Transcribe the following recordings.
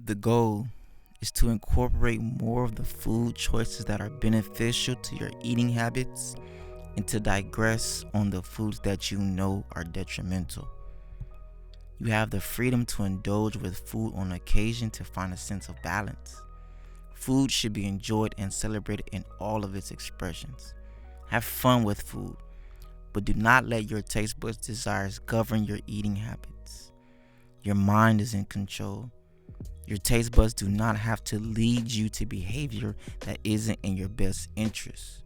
The goal is to incorporate more of the food choices that are beneficial to your eating habits and to digress on the foods that you know are detrimental. You have the freedom to indulge with food on occasion to find a sense of balance. Food should be enjoyed and celebrated in all of its expressions. Have fun with food, but do not let your taste buds desires govern your eating habits. Your mind is in control. Your taste buds do not have to lead you to behavior that isn't in your best interest.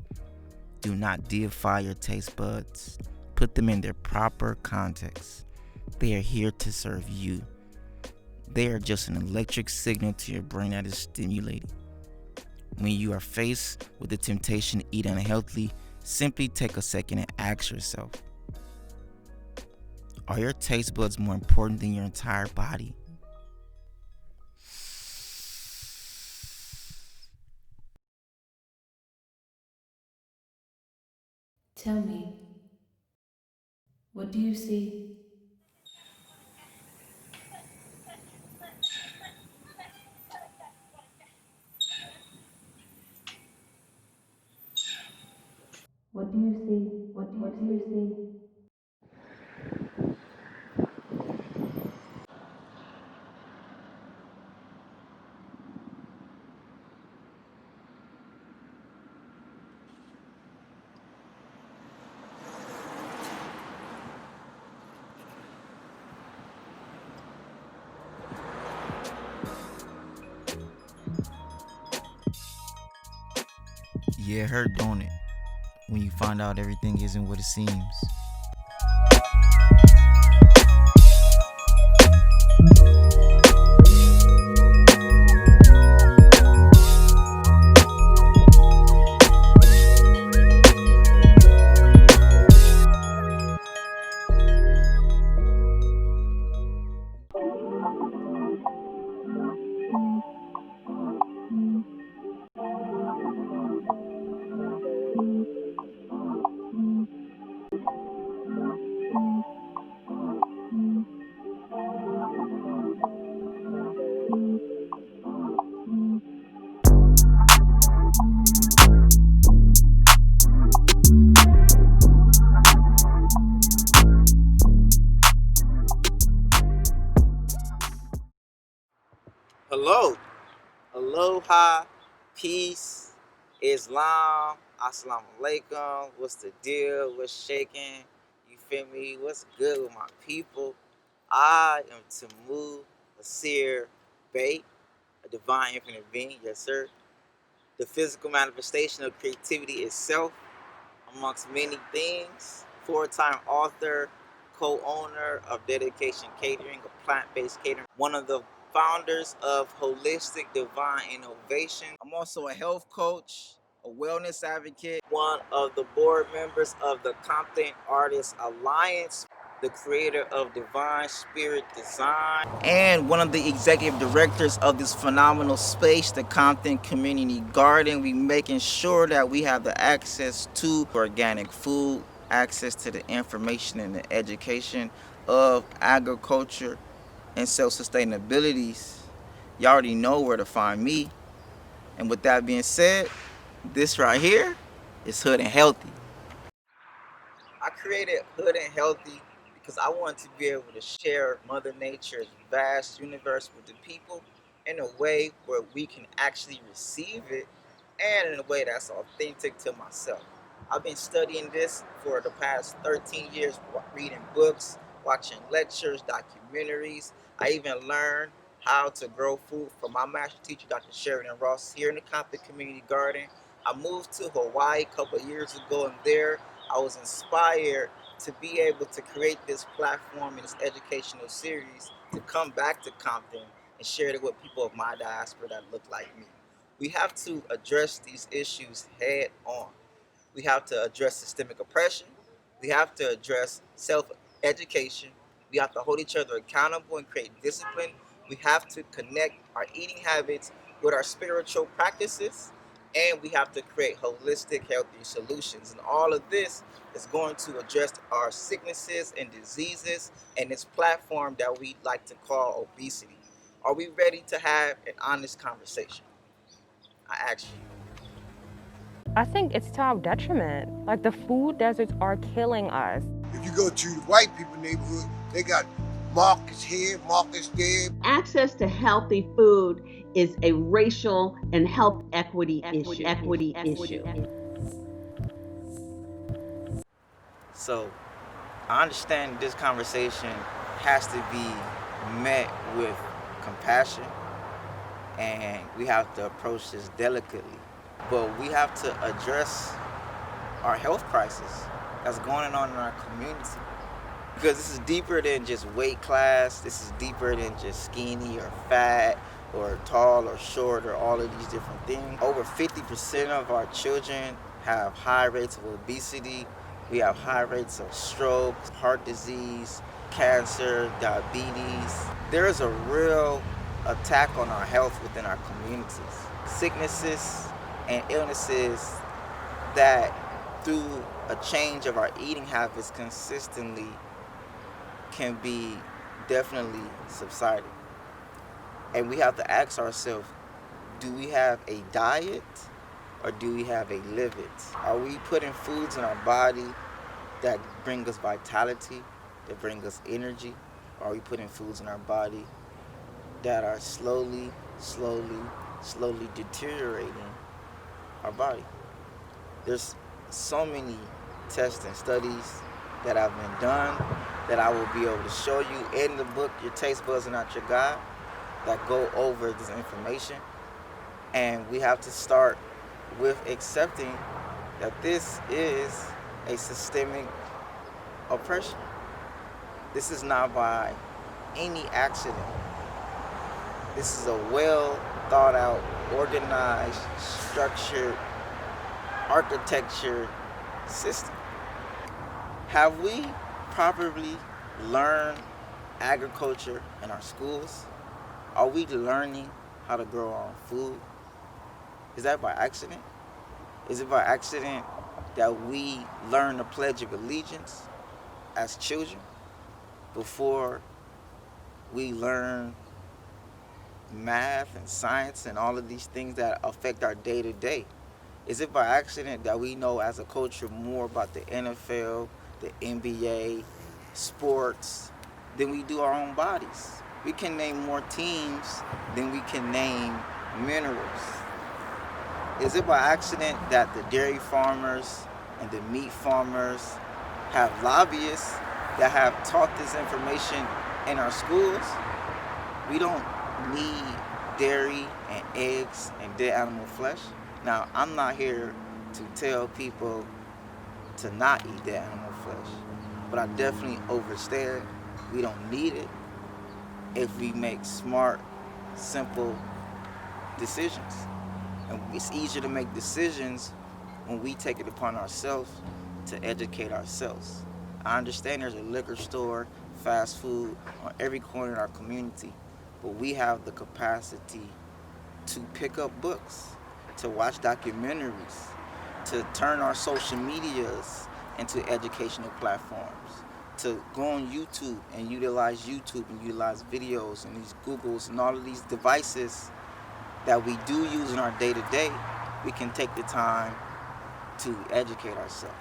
Do not deify your taste buds. Put them in their proper context. They are here to serve you. They are just an electric signal to your brain that is stimulating. When you are faced with the temptation to eat unhealthily, simply take a second and ask yourself, are your taste buds more important than your entire body? Tell me, what do you see? What do you see? What do you see? Yeah, it hurt, don't it? When you find out everything isn't what it seems. Hello, aloha, peace, Islam, assalamu alaikum. What's the deal? What's shaking? You feel me? What's good with my people? I am Tamu Asir Bey, a divine infinite being, yes sir. The physical manifestation of creativity itself, amongst many things. Four-time author, co-owner of Dedication Catering, a plant-based catering. One of the founders of Holistic Divine Innovation. I'm also a health coach, a wellness advocate, one of the board members of the Compton Artists Alliance, the creator of Divine Spirit Design, and one of the executive directors of this phenomenal space, the Compton Community Garden. We making sure that we have the access to organic food, access to the information and the education of agriculture and self-sustainabilities. You already know where to find me. And with that being said, this right here is Hood and Healthy. I created Hood and Healthy because I wanted to be able to share Mother Nature's vast universe with the people in a way where we can actually receive it and in a way that's authentic to myself. I've been studying this for the past 13 years, reading books, watching lectures, documentaries. I even learned how to grow food from my master teacher, Dr. Sheridan Ross, here in the Compton Community Garden. I moved to Hawaii a couple of years ago, and there I was inspired to be able to create this platform and this educational series to come back to Compton and share it with people of my diaspora that look like me. We have to address these issues head on. We have to address systemic oppression. We have to address self-education. We have to hold each other accountable and create discipline. We have to connect our eating habits with our spiritual practices, and we have to create holistic, healthy solutions. And all of this is going to address our sicknesses and diseases and this platform that we like to call obesity. Are we ready to have an honest conversation? I ask you. I think it's to our detriment. Like, the food deserts are killing us. If you go to the white people neighborhood, they got markets here, markets there. Access to healthy food is a racial and health equity issue. So I understand this conversation has to be met with compassion, and we have to approach this delicately. But we have to address our health crisis that's going on in our community. Because this is deeper than just weight class. This is deeper than just skinny or fat or tall or short or all of these different things. Over 50% of our children have high rates of obesity. We have high rates of stroke, heart disease, cancer, diabetes. There is a real attack on our health within our communities. Sicknesses and illnesses that through a change of our eating habits consistently can be definitely subsided. And we have to ask ourselves, do we have a diet or do we have a live it? Are we putting foods in our body that bring us vitality, that bring us energy? Or are we putting foods in our body that are slowly deteriorating our body? There's so many tests and studies that have been done that I will be able to show you in the book, Your Taste Buds Are Not Your God, that go over this information. And we have to start with accepting that this is a systemic oppression. This is not by any accident. This is a well thought out, organized, structured architecture system. Have we properly learned agriculture in our schools? Are we learning how to grow our own food? Is that by accident? Is it by accident that we learn the Pledge of Allegiance as children before we learn math and science and all of these things that affect our day-to-day? Is it by accident that we know as a culture more about the NFL, the NBA, sports, than we do our own bodies? We can name more teams than we can name minerals. Is it by accident that the dairy farmers and the meat farmers have lobbyists that have taught this information in our schools? We don't need dairy and eggs and dead animal flesh. Now, I'm not here to tell people to not eat dead animal flesh, but I definitely understand we don't need it if we make smart, simple decisions. And it's easier to make decisions when we take it upon ourselves to educate ourselves. I understand there's a liquor store, fast food on every corner in our community, but we have the capacity to pick up books, to watch documentaries, to turn our social medias into educational platforms, to go on YouTube and utilize videos and these Googles and all of these devices that we do use in our day-to-day. We can take the time to educate ourselves.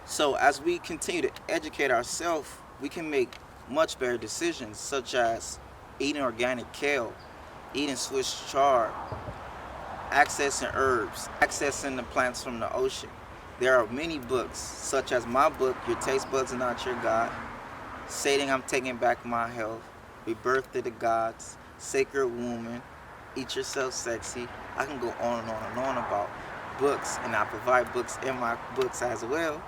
So as we continue to educate ourselves, we can make much better decisions, such as eating organic kale, eating Swiss chard, accessing herbs, accessing the plants from the ocean. There are many books, such as my book, Your Taste Buds Are Not Your God, Stating I'm Taking Back My Health, Rebirth to the Gods, Sacred Woman, Eat Yourself Sexy. I can go on and on and on about books, and I provide books in my books as well.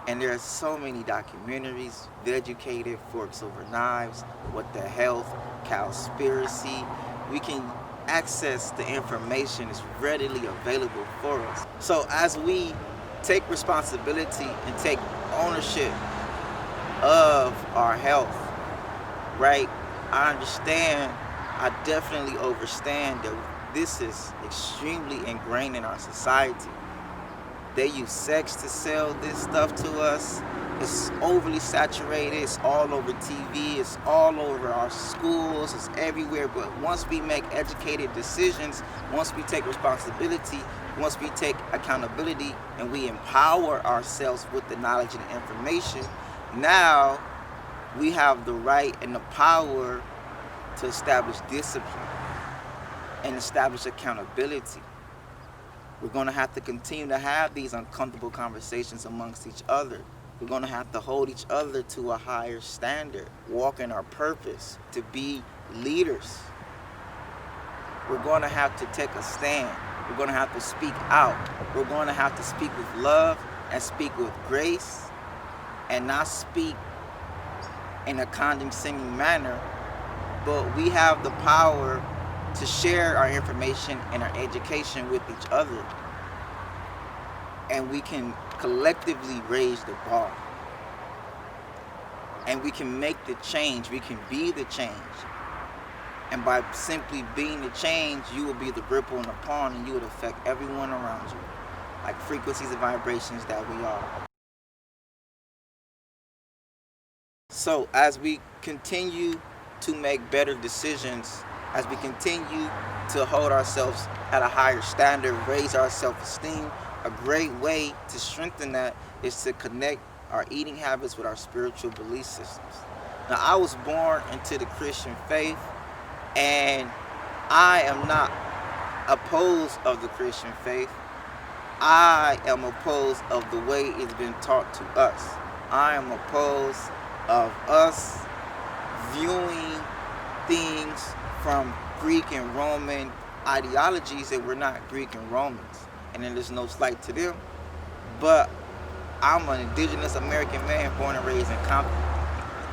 And there are so many documentaries, Vegucated, Forks Over Knives, What the Health, Cowspiracy. We can access the information is readily available for us. So as we take responsibility and take ownership of our health, right? I definitely understand that this is extremely ingrained in our society. They use sex to sell this stuff to us. It's overly saturated. It's all over TV. It's all over our schools. It's everywhere. But once we make educated decisions, once we take responsibility, once we take accountability, and we empower ourselves with the knowledge and information, now we have the right and the power to establish discipline and establish accountability. We're going to have to continue to have these uncomfortable conversations amongst each other. We're going to have to hold each other to a higher standard, walk in our purpose, to be leaders. We're going to have to take a stand. We're going to have to speak out. We're going to have to speak with love and speak with grace, and not speak in a condescending manner, but we have the power to share our information and our education with each other. And we can collectively raise the bar. And we can make the change. We can be the change. And by simply being the change, you will be the ripple in the pond, and you would affect everyone around you, like frequencies and vibrations that we are. So as we continue to make better decisions, as we continue to hold ourselves at a higher standard, raise our self-esteem, a great way to strengthen that is to connect our eating habits with our spiritual belief systems. Now, I was born into the Christian faith, and I am not opposed of the Christian faith. I am opposed of the way it's been taught to us. I am opposed of us viewing things from Greek and Roman ideologies that were not Greek and Romans. And then there's no slight to them. But I'm an indigenous American man born and raised in Compton.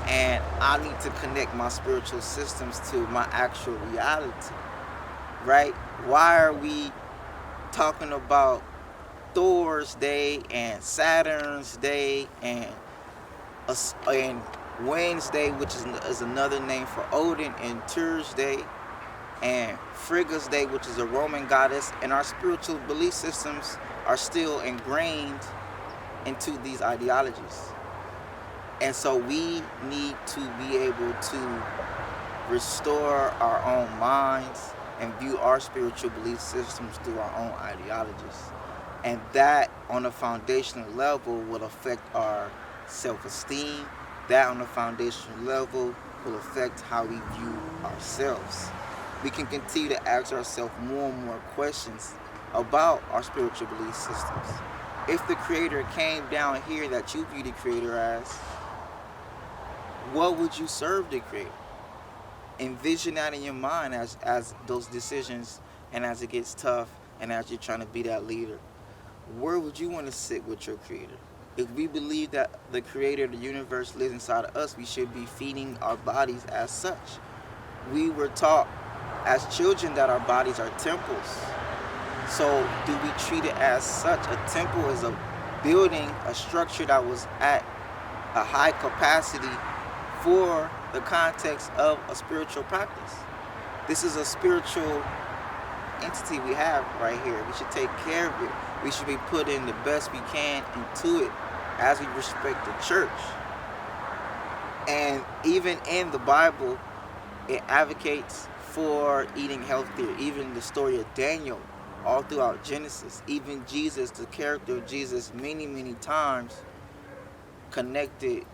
And I need to connect my spiritual systems to my actual reality. Right? Why are we talking about Thor's Day and Saturn's Day and Wednesday, which is another name for Odin, and Thursday, and Frigga's Day, which is a Roman goddess, and our spiritual belief systems are still ingrained into these ideologies. And so we need to be able to restore our own minds and view our spiritual belief systems through our own ideologies. And that, on a foundational level, will affect our self-esteem. That, on a foundational level, will affect how we view ourselves. We can continue to ask ourselves more and more questions about our spiritual belief systems. If the Creator came down here that you view the Creator as, what would you serve the Creator? Envision that in your mind as those decisions, and as it gets tough, and as you're trying to be that leader. Where would you want to sit with your Creator? If we believe that the Creator of the universe lives inside of us, we should be feeding our bodies as such. We were taught as children that our bodies are temples. So do we treat it as such? A temple is a building, a structure that was at a high capacity for the context of a spiritual practice. This is a spiritual entity we have right here. We should take care of it. We should be putting the best we can into it as we respect the church. And even in the Bible, it advocates for eating healthier. Even the story of Daniel, all throughout Genesis, even Jesus, the character of Jesus, many times connected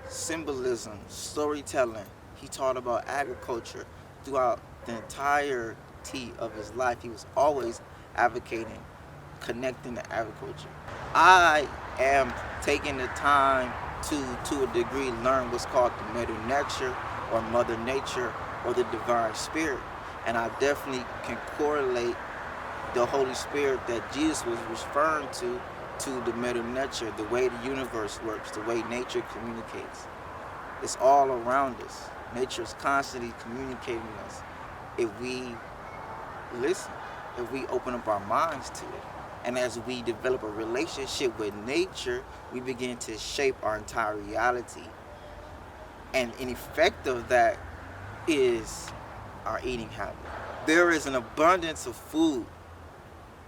symbolism, storytelling. He taught about agriculture throughout the entirety of his life. He was always advocating, connecting to agriculture. I am taking the time to a degree, learn what's called the mother nature, or mother nature, or the divine spirit. And I definitely can correlate the Holy Spirit that Jesus was referring to the mother nature, the way the universe works, the way nature communicates. It's all around us. Nature is constantly communicating us. If we listen, if we open up our minds to it. And as we develop a relationship with nature, we begin to shape our entire reality. And an effect of that is our eating habit. There is an abundance of food,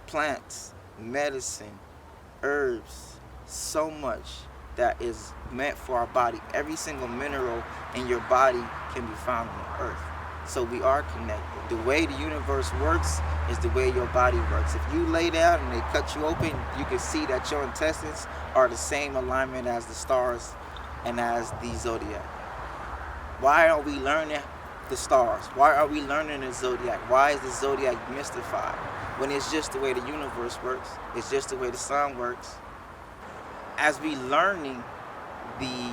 plants, medicine, herbs, so much that is meant for our body. Every single mineral in your body can be found on the earth. So we are connected. The way the universe works is the way your body works. If you lay down and they cut you open, you can see that your intestines are the same alignment as the stars and as the zodiac. Why are we learning the stars? Why are we learning the zodiac? Why is the zodiac mystified? When it's just the way the universe works, it's just the way the sun works. As we learning the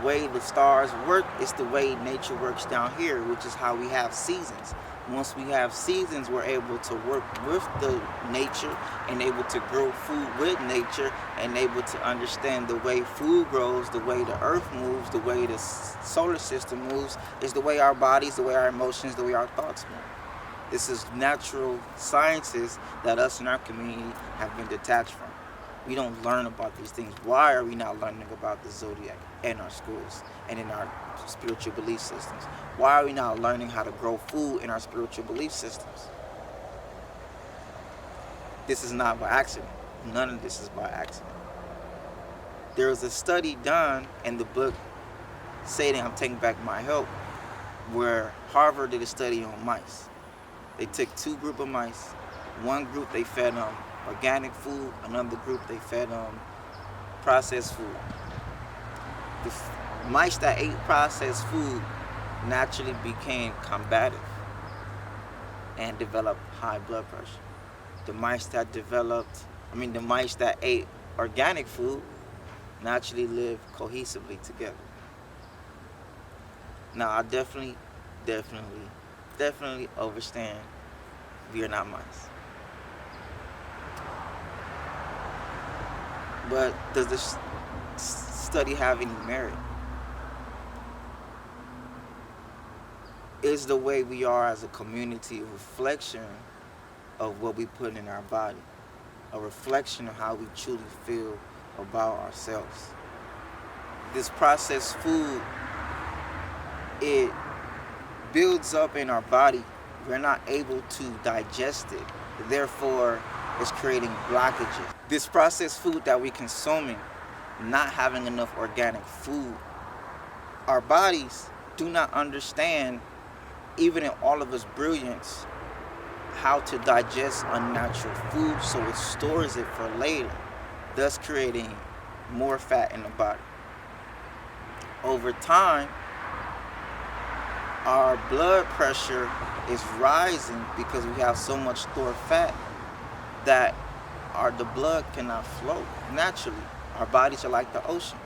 way the stars work, it's the way nature works down here, which is how we have seasons. Once we have seasons, we're able to work with the nature and able to grow food with nature and able to understand the way food grows, the way the earth moves, the way the solar system moves, is the way our bodies, the way our emotions, the way our thoughts move. This is natural sciences that us in our community have been detached from. We don't learn about these things. Why are we not learning about the zodiac in our schools and in our spiritual belief systems? Why are we not learning how to grow food in our spiritual belief systems? This is not by accident. None of this is by accident. There was a study done in the book Saying I'm Taking Back My Health, where Harvard did a study on mice. They took two groups of mice. One group they fed them organic food, another group they fed processed food. The mice that ate processed food naturally became combative and developed high blood pressure. The mice that ate organic food naturally lived cohesively together. Now I definitely understand we are not mice. But does this study have any merit? Is the way we are as a community a reflection of what we put in our body? A reflection of how we truly feel about ourselves? This processed food, it builds up in our body. We're not able to digest it. Therefore, it's creating blockages. This processed food that we're consuming, not having enough organic food, our bodies do not understand, even in all of its brilliance, how to digest unnatural food, so it stores it for later, thus creating more fat in the body. Over time, our blood pressure is rising because we have so much stored fat that the blood cannot flow naturally. Our bodies are like the ocean.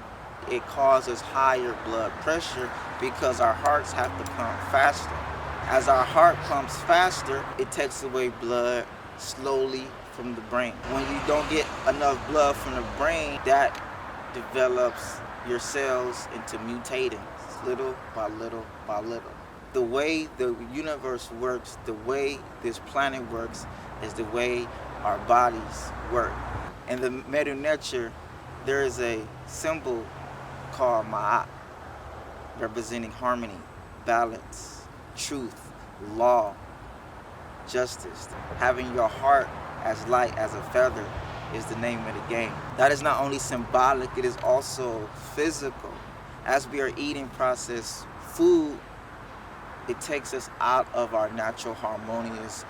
It causes higher blood pressure because our hearts have to pump faster. As our heart pumps faster, it takes away blood slowly from the brain. When you don't get enough blood from the brain, that develops your cells into mutating little by little by little. The way the universe works, the way this planet works, is the way our bodies work. In the Medu Nature, there is a symbol called Ma'at, representing harmony, balance, truth, law, justice. Having your heart as light as a feather is the name of the game. That is not only symbolic, it is also physical. As we are eating processed food, it takes us out of our natural, harmonious,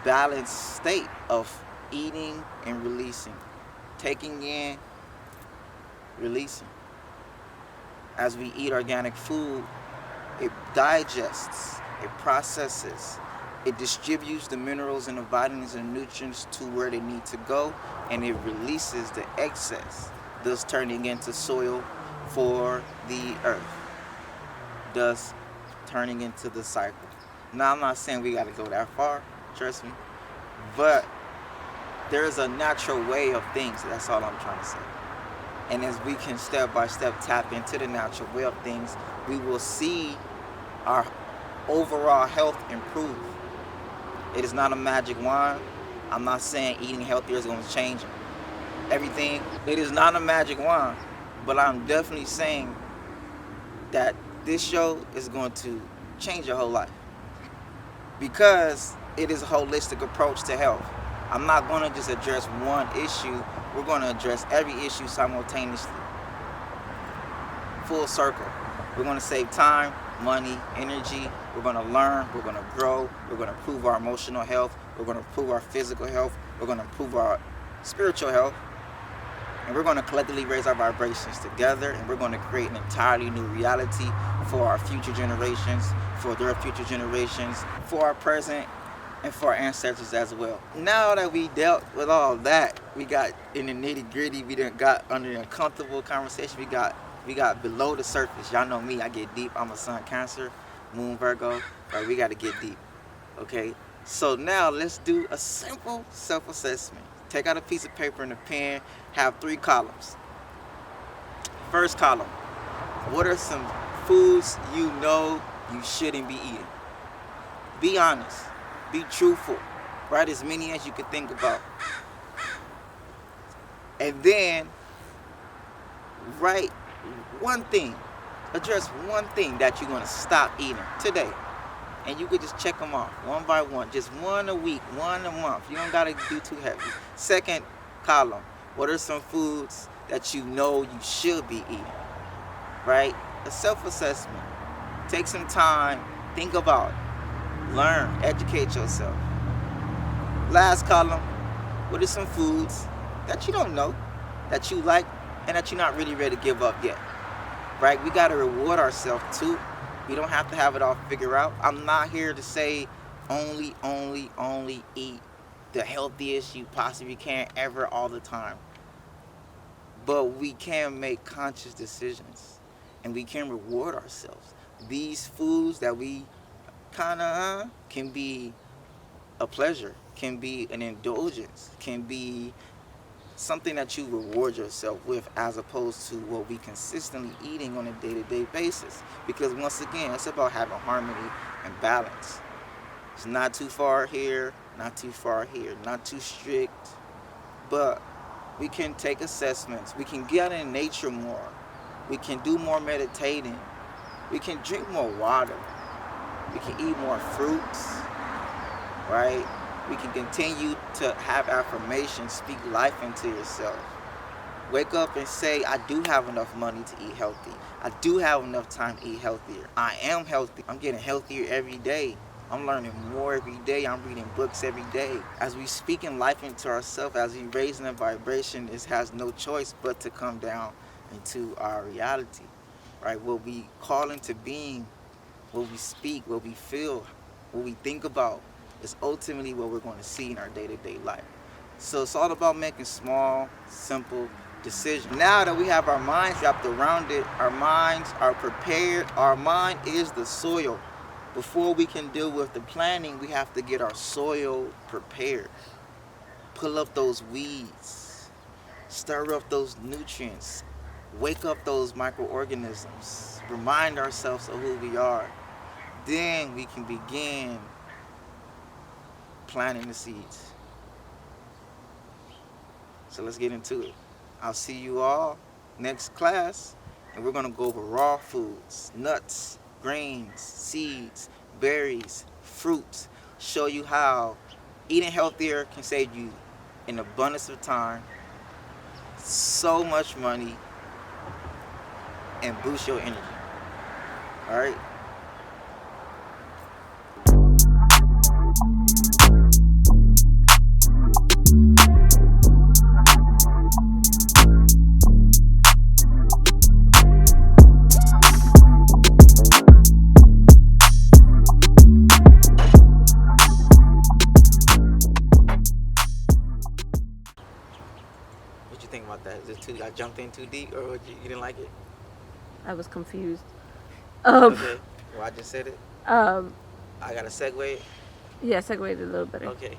balanced state of eating and releasing, taking in, releasing. As we eat organic food, it digests, it processes, it distributes the minerals and the vitamins and nutrients to where they need to go, and it releases the excess, thus turning into soil for the earth, thus turning into the cycle. Now, I'm not saying we got to go that far, trust me, but there's a natural way of things. That's all I'm trying to say. And as we can step by step tap into the natural way of things, we will see our overall health improve. It is not a magic wand. I'm not saying eating healthier is going to change everything. It is not a magic wand, but I'm definitely saying that this show is going to change your whole life, because it is a holistic approach to health. I'm not going to just address one issue we're going to address every issue simultaneously, full circle. We're going to save time, money, energy. We're going to learn. We're going to grow. We're going to improve our emotional health. We're going to improve our physical health. We're going to improve our spiritual health. And we're going to collectively raise our vibrations together, and we're going to create an entirely new reality for our future generations, for their future generations, for our present, and for our ancestors as well. Now that we dealt with all that, we got in the nitty gritty, we done got under the uncomfortable conversation, we got below the surface. Y'all know me, I get deep. I'm a sun Cancer, moon Virgo. Right, we got to get deep, okay? So now let's do a simple self-assessment. Take out a piece of paper and a pen, have 3 columns. First column, what are some foods you know you shouldn't be eating? Be honest, be truthful, write as many as you can think about. And then write one thing, address one thing that you're gonna stop eating today. And you could just check them off one by one, just one a week, one a month. You don't gotta do too heavy. Second column, what are some foods that you know you should be eating, right? A self-assessment. Take some time, think about it, learn, educate yourself. Last column, what are some foods that you don't know, that you like, and that you're not really ready to give up yet, right? We gotta reward ourselves too. We don't have to have it all figured out. I'm not here to say only eat the healthiest you possibly can ever all the time. But we can make conscious decisions and we can reward ourselves. These foods that we kind of can be a pleasure, can be an indulgence, can be something that you reward yourself with, as opposed to what we consistently eating on a day-to-day basis. Because once again, it's about having harmony and balance. It's not too far here, not too far here, not too strict, but we can take assessments. We can get out in nature more. We can do more meditating. We can drink more water. We can eat more fruits, right? We can continue to have affirmations, speak life into yourself. Wake up and say, I do have enough money to eat healthy. I do have enough time to eat healthier. I am healthy. I'm getting healthier every day. I'm learning more every day. I'm reading books every day. As we speaking life into ourselves, as we raising the vibration, it has no choice but to come down into our reality, right? What we call into being, what we speak, what we feel, what we think about, is ultimately what we're going to see in our day-to-day life. So it's all about making small, simple decisions. Now that we have our minds wrapped around it, our minds are prepared. Our mind is the soil. Before we can deal with the planning, we have to get our soil prepared. Pull up those weeds, stir up those nutrients, wake up those microorganisms, remind ourselves of who we are. Then we can begin planting the seeds. So let's get into it. I'll see you all next class, and we're gonna go over raw foods, nuts, grains, seeds, berries, fruits, show you how eating healthier can save you an abundance of time, so much money, and boost your energy. All right? What you think about that? Is it too? I jumped in too deep, or you didn't like it? I was confused. Okay. Well, I just said it. Um, I gotta segue. yeah, segued a little better. Okay.